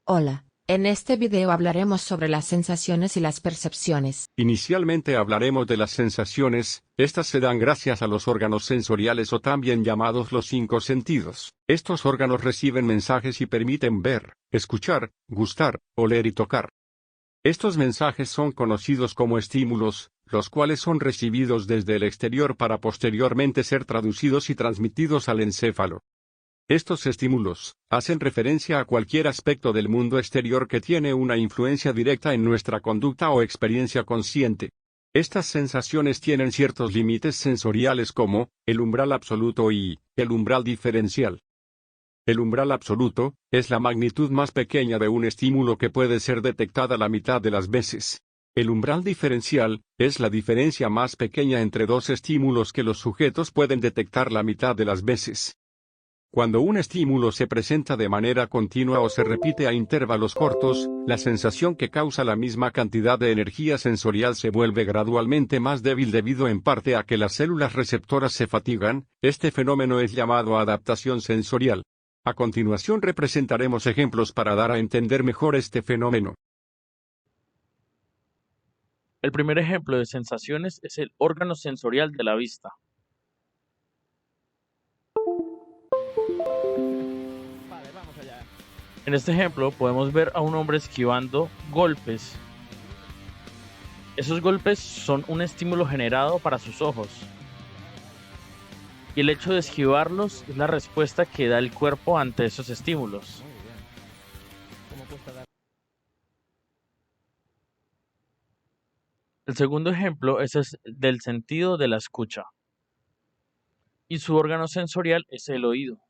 Hola, en este video hablaremos sobre las sensaciones y las percepciones. Inicialmente hablaremos de las sensaciones. Estas se dan gracias a los órganos sensoriales o también llamados los cinco sentidos. Estos órganos reciben mensajes y permiten ver, escuchar, gustar, oler y tocar. Estos mensajes son conocidos como estímulos, los cuales son recibidos desde el exterior para posteriormente ser traducidos y transmitidos al encéfalo. Estos estímulos hacen referencia a cualquier aspecto del mundo exterior que tiene una influencia directa en nuestra conducta o experiencia consciente. Estas sensaciones tienen ciertos límites sensoriales como el umbral absoluto y el umbral diferencial. El umbral absoluto es la magnitud más pequeña de un estímulo que puede ser detectada la mitad de las veces. El umbral diferencial es la diferencia más pequeña entre dos estímulos que los sujetos pueden detectar la mitad de las veces. Cuando un estímulo se presenta de manera continua o se repite a intervalos cortos, la sensación que causa la misma cantidad de energía sensorial se vuelve gradualmente más débil debido en parte a que las células receptoras se fatigan. Este fenómeno es llamado adaptación sensorial. A continuación representaremos ejemplos para dar a entender mejor este fenómeno. El primer ejemplo de sensaciones es el órgano sensorial de la vista. En este ejemplo podemos ver a un hombre esquivando golpes. Esos golpes son un estímulo generado para sus ojos. Y el hecho de esquivarlos es la respuesta que da el cuerpo ante esos estímulos. El segundo ejemplo es del sentido de la escucha. Y su órgano sensorial es el oído.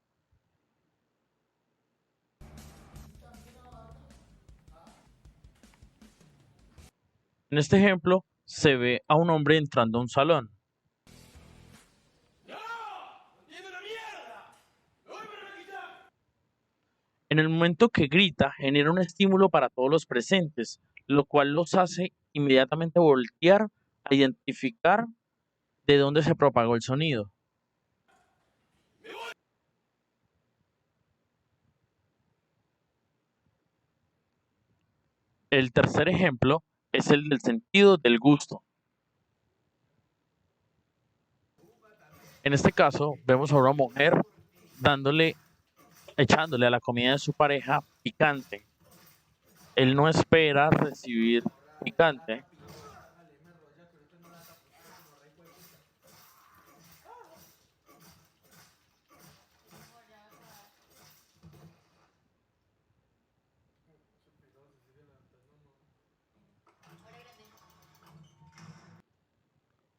En este ejemplo se ve a un hombre entrando a un salón. En el momento que grita, genera un estímulo para todos los presentes, lo cual los hace inmediatamente voltear a identificar de dónde se propagó el sonido. El tercer ejemplo es el del sentido del gusto. En este caso, vemos a una mujer echándole a la comida de su pareja picante. Él no espera recibir picante.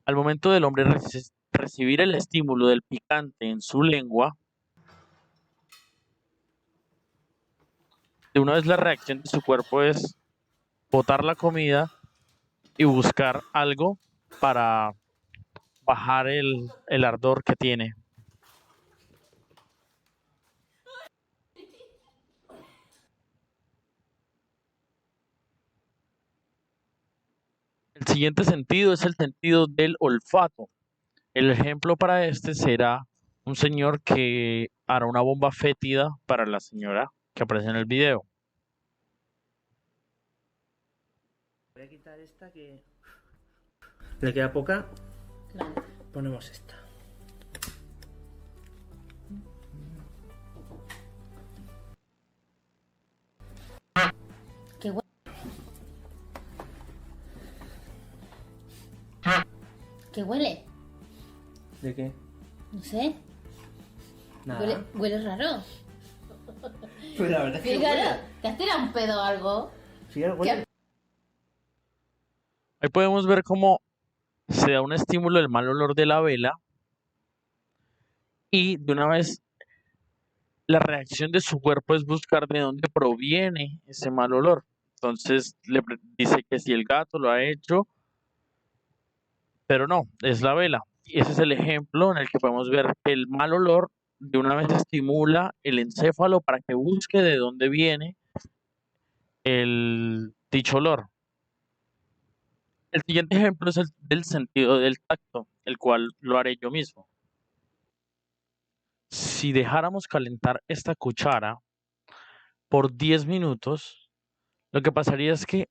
Al momento del hombre recibir el estímulo del picante en su lengua, de una vez la reacción de su cuerpo es botar la comida y buscar algo para bajar el ardor que tiene. El siguiente sentido es el sentido del olfato. El ejemplo para este será un señor que hará una bomba fétida para la señora que aparece en el video. Voy a quitar esta que le queda poca. Claro. Ponemos esta. ¿Qué huele? ¿Qué huele? ¿De qué? No sé. Nada. Huele raro. Pues la verdad es que Fíjate, huele. ¿te has tirado un pedo o algo? Fíjate, huele. Ahí podemos ver cómo se da un estímulo del mal olor de la vela y de una vez la reacción de su cuerpo es buscar de dónde proviene ese mal olor. Entonces dice que si el gato lo ha hecho, pero no, es la vela. Y ese es el ejemplo en el que podemos ver que el mal olor de una vez estimula el encéfalo para que busque de dónde viene el dicho olor. El siguiente ejemplo es el del sentido del tacto, el cual lo haré yo mismo. Si dejáramos calentar esta cuchara, por 10 minutos, lo que pasaría es que,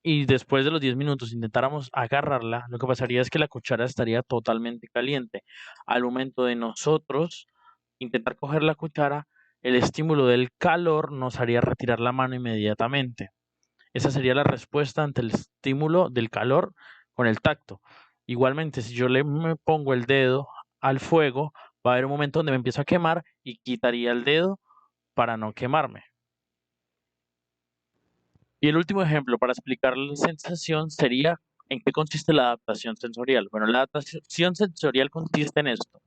y después de los 10 minutos intentáramos agarrarla, lo que pasaría es que la cuchara estaría totalmente caliente. Al momento de nosotros intentar coger la cuchara, el estímulo del calor nos haría retirar la mano inmediatamente. Esa sería la respuesta ante el estímulo del calor con el tacto. Igualmente, si yo me pongo el dedo al fuego, va a haber un momento donde me empiezo a quemar y quitaría el dedo para no quemarme. Y el último ejemplo para explicar la sensación sería en qué consiste la adaptación sensorial. Bueno, la adaptación sensorial consiste en esto.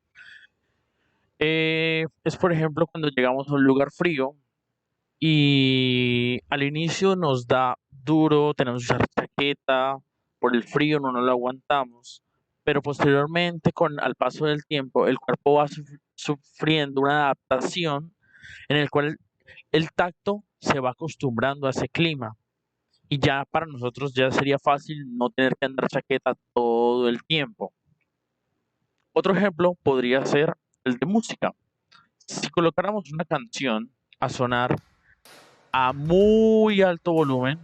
Es por ejemplo cuando llegamos a un lugar frío y al inicio nos da duro, tenemos que usar chaqueta, por el frío no nos lo aguantamos, pero posteriormente al paso del tiempo el cuerpo va sufriendo una adaptación en el cual el tacto se va acostumbrando a ese clima y ya para nosotros ya sería fácil no tener que andar chaqueta todo el tiempo. Otro ejemplo podría ser el de música. Si colocáramos una canción a sonar a muy alto volumen,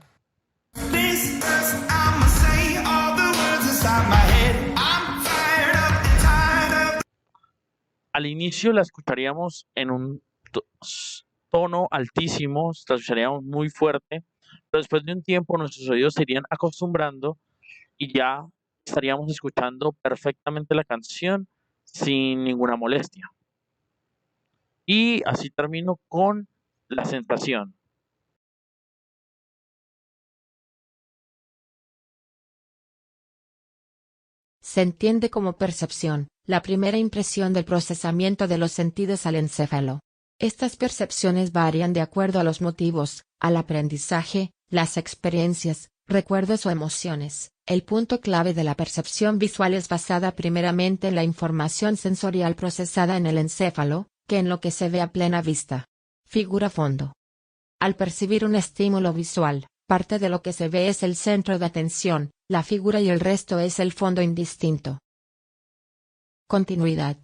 al inicio la escucharíamos en un tono altísimo, la escucharíamos muy fuerte, pero después de un tiempo nuestros oídos se irían acostumbrando y ya estaríamos escuchando perfectamente la canción sin ninguna molestia. Y así termino con la sensación. Se entiende como percepción, la primera impresión del procesamiento de los sentidos al encéfalo. Estas percepciones varían de acuerdo a los motivos, al aprendizaje, las experiencias, recuerdos o emociones. El punto clave de la percepción visual es basada primeramente en la información sensorial procesada en el encéfalo, que en lo que se ve a plena vista. Figura fondo. Al percibir un estímulo visual, parte de lo que se ve es el centro de atención, la figura y el resto es el fondo indistinto. Continuidad.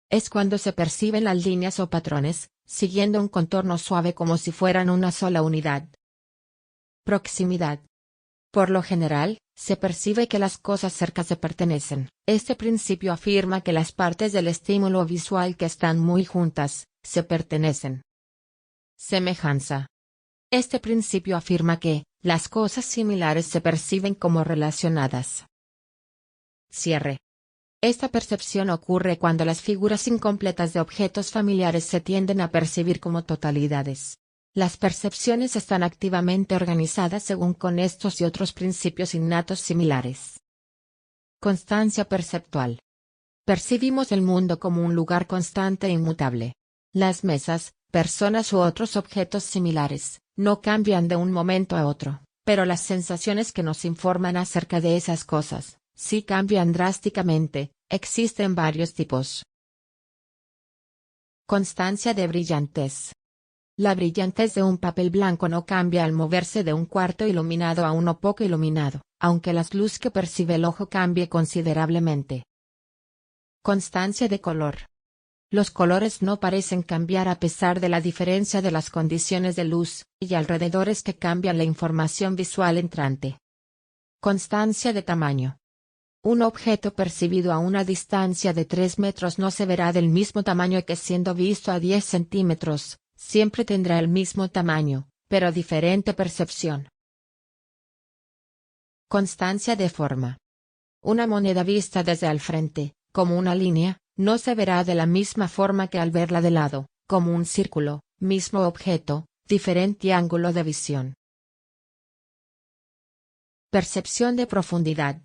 Es cuando se perciben las líneas o patrones, siguiendo un contorno suave como si fueran una sola unidad. Proximidad. Por lo general, se percibe que las cosas cerca se pertenecen. Este principio afirma que las partes del estímulo visual que están muy juntas, se pertenecen. Semejanza. Este principio afirma que, las cosas similares se perciben como relacionadas. Cierre. Esta percepción ocurre cuando las figuras incompletas de objetos familiares se tienden a percibir como totalidades. Las percepciones están activamente organizadas según con estos y otros principios innatos similares. Constancia perceptual. Percibimos el mundo como un lugar constante e inmutable. Las mesas, personas u otros objetos similares, no cambian de un momento a otro, pero las sensaciones que nos informan acerca de esas cosas, sí cambian drásticamente. Existen varios tipos. Constancia de brillantez. La brillantez de un papel blanco no cambia al moverse de un cuarto iluminado a uno poco iluminado, aunque la luz que percibe el ojo cambie considerablemente. Constancia de color. Los colores no parecen cambiar a pesar de la diferencia de las condiciones de luz y alrededores que cambian la información visual entrante. Constancia de tamaño. Un objeto percibido a una distancia de 3 metros no se verá del mismo tamaño que siendo visto a 10 centímetros, siempre tendrá el mismo tamaño, pero diferente percepción. Constancia de forma. Una moneda vista desde al frente, como una línea, no se verá de la misma forma que al verla de lado, como un círculo, mismo objeto, diferente ángulo de visión. Percepción de profundidad.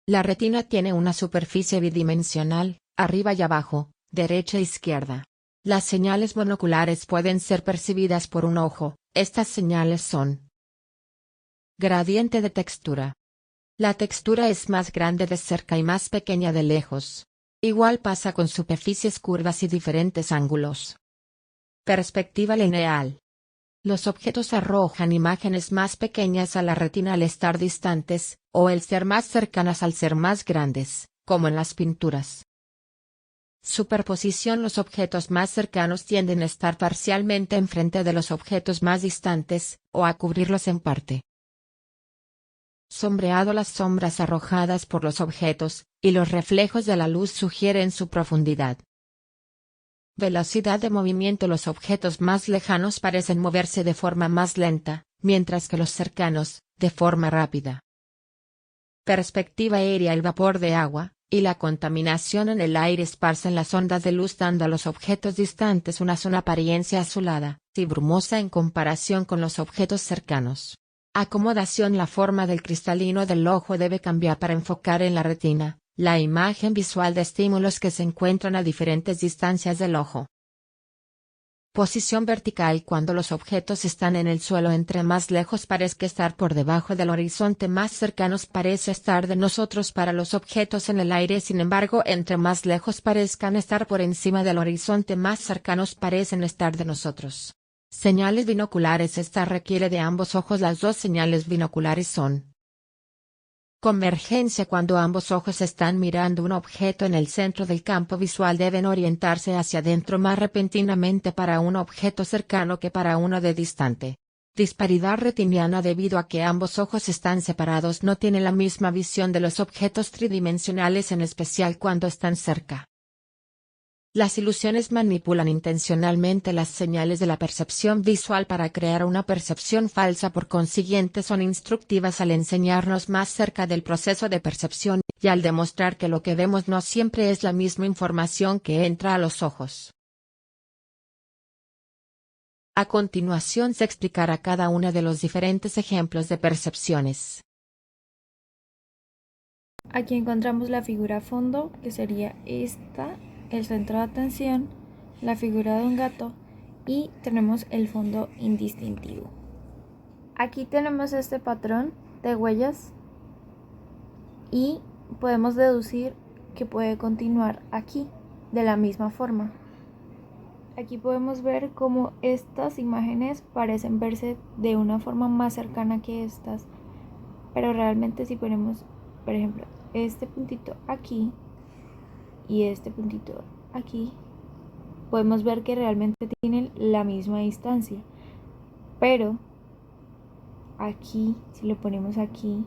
La retina tiene una superficie bidimensional, arriba y abajo, derecha e izquierda. Las señales monoculares pueden ser percibidas por un ojo. Estas señales son: gradiente de textura. La textura es más grande de cerca y más pequeña de lejos. Igual pasa con superficies curvas y diferentes ángulos. Perspectiva lineal. Los objetos arrojan imágenes más pequeñas a la retina al estar distantes, o el ser más cercanas al ser más grandes, como en las pinturas. Superposición. Los objetos más cercanos tienden a estar parcialmente enfrente de los objetos más distantes, o a cubrirlos en parte. Sombreado. Las sombras arrojadas por los objetos, y los reflejos de la luz sugieren su profundidad. Velocidad de movimiento. Los objetos más lejanos parecen moverse de forma más lenta, mientras que los cercanos, de forma rápida. Perspectiva aérea. El vapor de agua y la contaminación en el aire esparcen las ondas de luz, dando a los objetos distantes una apariencia azulada y brumosa en comparación con los objetos cercanos. Acomodación. La forma del cristalino del ojo debe cambiar para enfocar en la retina la imagen visual de estímulos que se encuentran a diferentes distancias del ojo. Posición vertical. Cuando los objetos están en el suelo, entre más lejos parezca estar por debajo del horizonte, más cercanos parece estar de nosotros. Para los objetos en el aire, sin embargo, entre más lejos parezcan estar por encima del horizonte, más cercanos parecen estar de nosotros. Señales binoculares. Esta requiere de ambos ojos. Las dos señales binoculares son: convergencia. Cuando ambos ojos están mirando un objeto en el centro del campo visual, deben orientarse hacia adentro más repentinamente para un objeto cercano que para uno de distante. Disparidad retiniana. Debido a que ambos ojos están separados, no tienen la misma visión de los objetos tridimensionales, en especial cuando están cerca. Las ilusiones manipulan intencionalmente las señales de la percepción visual para crear una percepción falsa. Por consiguiente, son instructivas al enseñarnos más cerca del proceso de percepción, y al demostrar que lo que vemos no siempre es la misma información que entra a los ojos. A continuación se explicará cada uno de los diferentes ejemplos de percepciones. Aquí encontramos la figura fondo, que sería esta, el centro de atención, la figura de un gato, y tenemos el fondo indistintivo. Aquí tenemos este patrón de huellas y podemos deducir que puede continuar aquí de la misma forma. Aquí podemos ver cómo estas imágenes parecen verse de una forma más cercana que estas, pero realmente si ponemos, por ejemplo, este puntito aquí y este puntito aquí, podemos ver que realmente tienen la misma distancia, pero aquí, si lo ponemos aquí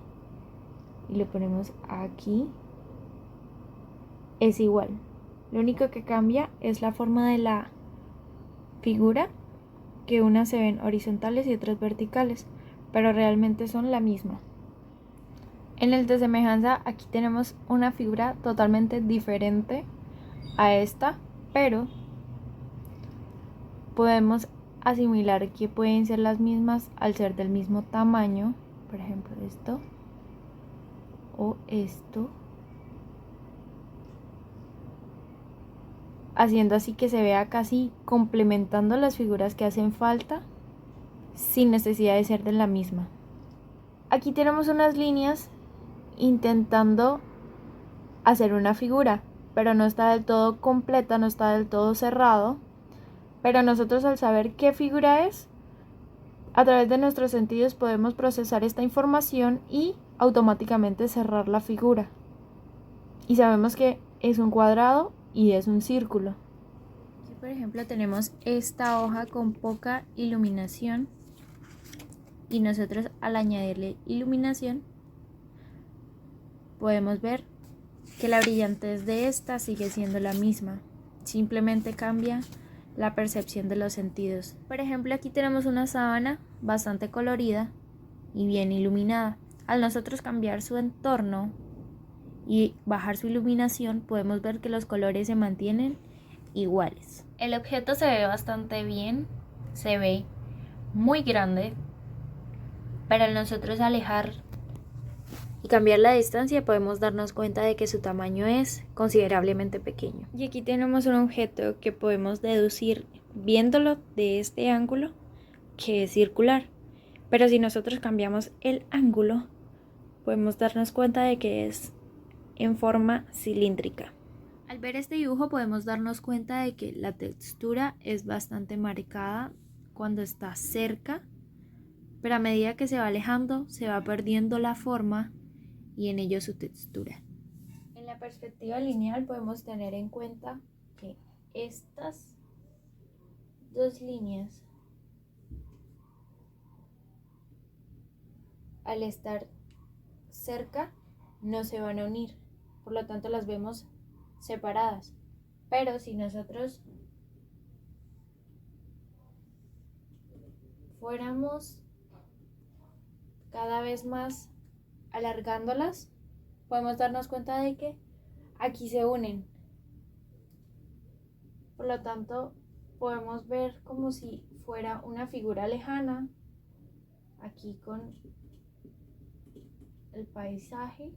y lo ponemos aquí, es igual. Lo único que cambia es la forma de la figura, que unas se ven horizontales y otras verticales, pero realmente son la misma. En el de semejanza, aquí tenemos una figura totalmente diferente a esta, pero podemos asimilar que pueden ser las mismas al ser del mismo tamaño. Por ejemplo, esto o esto, haciendo así que se vea casi complementando las figuras que hacen falta sin necesidad de ser de la misma. Aquí tenemos unas líneas intentando hacer una figura, pero no está del todo completa, no está del todo cerrado. Pero nosotros, al saber qué figura es, a través de nuestros sentidos podemos procesar esta información y automáticamente cerrar la figura. Y sabemos que es un cuadrado y es un círculo. Aquí, por ejemplo, tenemos esta hoja con poca iluminación, y nosotros, al añadirle iluminación, podemos ver que la brillantez de esta sigue siendo la misma, simplemente cambia la percepción de los sentidos. Por ejemplo, aquí tenemos una sábana bastante colorida y bien iluminada. Al nosotros cambiar su entorno y bajar su iluminación, podemos ver que los colores se mantienen iguales. El objeto se ve bastante bien, se ve muy grande, pero al nosotros alejar y cambiar la distancia, podemos darnos cuenta de que su tamaño es considerablemente pequeño. Y aquí tenemos un objeto que podemos deducir, viéndolo de este ángulo, que es circular. Pero si nosotros cambiamos el ángulo, podemos darnos cuenta de que es en forma cilíndrica. Al ver este dibujo podemos darnos cuenta de que la textura es bastante marcada cuando está cerca, pero a medida que se va alejando se va perdiendo la forma y en ello su textura. En la perspectiva lineal podemos tener en cuenta que estas dos líneas, al estar cerca, no se van a unir, por lo tanto las vemos separadas. Pero si nosotros fuéramos cada vez más alargándolas, podemos darnos cuenta de que aquí se unen. Por lo tanto, podemos ver como si fuera una figura lejana, aquí con el paisaje,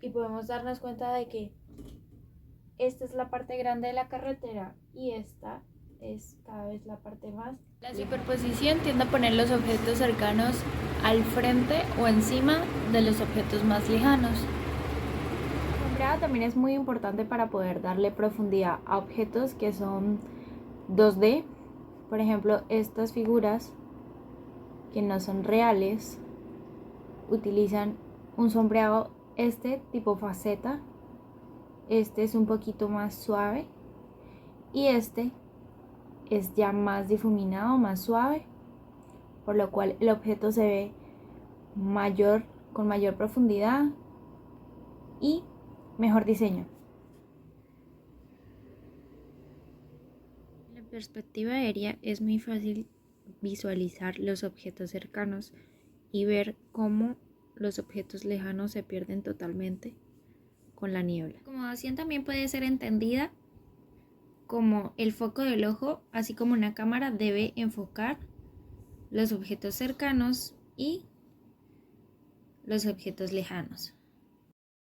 y podemos darnos cuenta de que esta es la parte grande de la carretera y esta es cada vez la parte más. La superposición tiende a poner los objetos cercanos al frente o encima de los objetos más lejanos. El sombreado también es muy importante para poder darle profundidad a objetos que son 2D. Por ejemplo, estas figuras que no son reales utilizan un sombreado tipo faceta. Este es un poquito más suave y este es ya más difuminado, más suave, por lo cual el objeto se ve con mayor profundidad y mejor diseño. En la perspectiva aérea es muy fácil visualizar los objetos cercanos y ver cómo los objetos lejanos se pierden totalmente con la niebla. La acomodación también puede ser entendida como el foco del ojo, así como una cámara debe enfocar los objetos cercanos y los objetos lejanos.